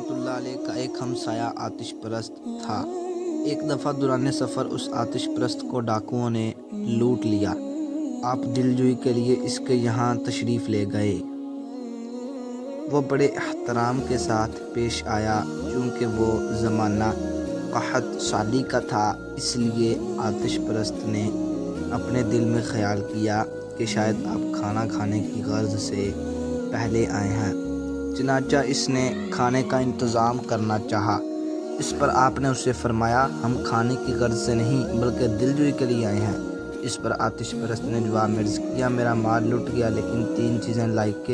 رحمۃ اللہ علیہ کا ایک ہمسایہ آتش پرست تھا۔ ایک دفعہ دوران سفر اس آتش پرست کو ڈاکوؤں نے لوٹ لیا۔ آپ دلجوئی کے لیے اس کے یہاں تشریف لے گئے۔ وہ بڑے احترام کے ساتھ پیش آیا۔ چونکہ وہ زمانہ قحط سالی کا تھا، اس لیے آتش پرست نے اپنے دل میں خیال کیا کہ شاید آپ کھانا کھانے کی غرض سے پہلے آئے ہیں۔ چنانچہ اس نے کھانے کا انتظام کرنا چاہا۔ اس پر آپ نے اسے فرمایا، ہم کھانے کی غرض سے نہیں بلکہ دلجوئی کے لیے آئے ہیں۔ اس پر آتش پرست نے جواب میں عرض کیا، میرا مال لٹ گیا، لیکن 3 چیزیں لائق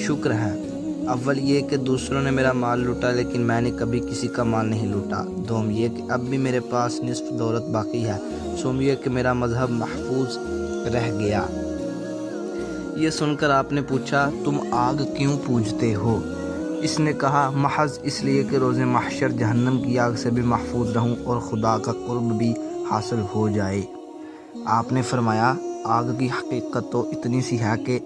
شکر ہیں۔ اول یہ کہ دوسروں نے میرا مال لوٹا لیکن میں نے کبھی کسی کا مال نہیں لوٹا۔ دوم یہ کہ اب بھی میرے پاس نصف دولت باقی ہے۔ سوم یہ کہ میرا مذہب محفوظ رہ گیا۔ یہ سن کر آپ نے پوچھا، تم آگ کیوں پوجتے ہو؟ اس نے کہا، محض اس لیے کہ روز محشر جہنم کی آگ سے بھی محفوظ رہوں اور خدا کا قرب بھی حاصل ہو جائے۔ آپ نے فرمایا، آگ کی حقیقت تو اتنی سی ہے کہ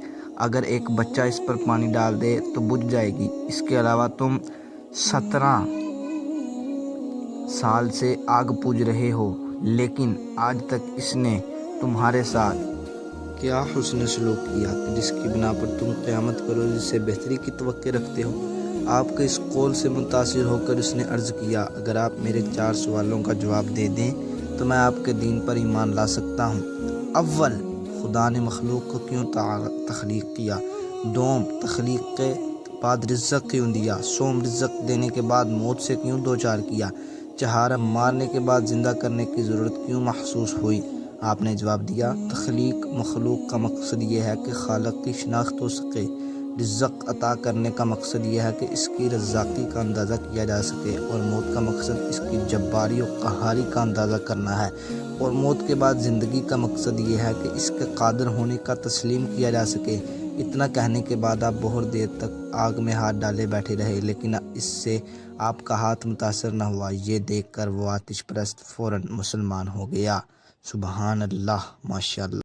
اگر ایک بچہ اس پر پانی ڈال دے تو بجھ جائے گی۔ اس کے علاوہ تم 17 سال سے آگ پوج رہے ہو، لیکن آج تک اس نے تمہارے ساتھ کیا حسن سلوک کیا کہ جس کی بنا پر تم قیامت کے روز سے بہتری کی توقع رکھتے ہو؟ آپ کے اس قول سے متاثر ہو کر اس نے عرض کیا، اگر آپ میرے 4 سوالوں کا جواب دے دیں تو میں آپ کے دین پر ایمان لا سکتا ہوں۔ اول، خدا نے مخلوق کو کیوں تخلیق کیا؟ دوم، تخلیق کے بعد رزق کیوں دیا؟ سوم، رزق دینے کے بعد موت سے کیوں دوچار کیا؟ چہارم، مارنے کے بعد زندہ کرنے کی ضرورت کیوں محسوس ہوئی؟ آپ نے جواب دیا، تخلیق مخلوق کا مقصد یہ ہے کہ خالق کی شناخت ہو سکے، رزق عطا کرنے کا مقصد یہ ہے کہ اس کی رزاقی کا اندازہ کیا جا سکے، اور موت کا مقصد اس کی جباری و قہاری کا اندازہ کرنا ہے، اور موت کے بعد زندگی کا مقصد یہ ہے کہ اس کے قادر ہونے کا تسلیم کیا جا سکے۔ اتنا کہنے کے بعد آپ بہت دیر تک آگ میں ہاتھ ڈالے بیٹھے رہے، لیکن اس سے آپ کا ہاتھ متاثر نہ ہوا۔ یہ دیکھ کر وہ آتش پرست فوراً مسلمان ہو گیا۔ سبحان اللہ، ماشاء اللہ۔